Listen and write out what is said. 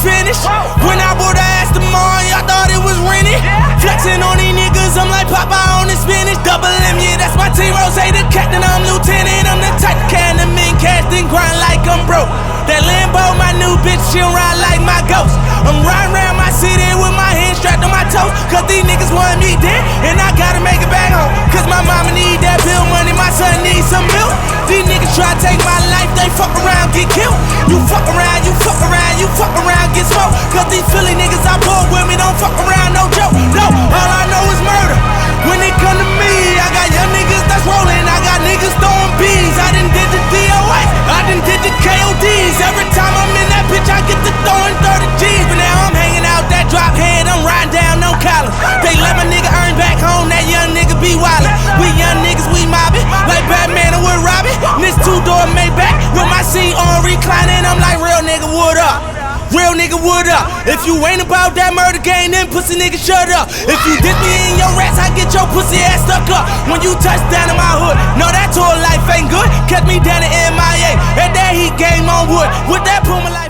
finished. When I bought the Aston Martin, I thought it was rented. Flexing on these niggas, I'm like Popeye on the spinach. Double M, yeah, that's my team. Rose, the captain, I'm lieutenant. I'm the type to can the men cash, then grind like I'm broke. That Lambo, my new bitch, she'll ride like my ghost. I'm riding around my city with my hands strapped on my toes. Cause these niggas want me dead, and I gotta make it back home. Cause my mama need that bill money, my son needs some milk. These niggas try to take my life, they fuck around, get killed. You fuck around, you fuck around, you fuck around, get smoked. Cause these Philly niggas I pull with me don't fuck around, no joke. No, all I know is murder. When it come to me, I got young niggas that's rolling, I got niggas throwing bees. I done did the DOA, I done did the KODs. Every time I'm in that bitch, I get to throwing 30 G's. But now I'm hanging out that drop head, I'm riding down no collar. They let my nigga earn back home, that young nigga be wildin'. We young niggas, we mobbin', like Batman and with Robin. This two-door Maybach with my seat on reclining. I'm like, real nigga, what up? Real nigga, what up? If you ain't about that murder game, then pussy nigga, shut up. If you diss me in your rats, I get your pussy ass stuck up. When you touch down in my hood, no, that tour life ain't good. Catch me down in MIA, at that heat game on wood. With that Puma life.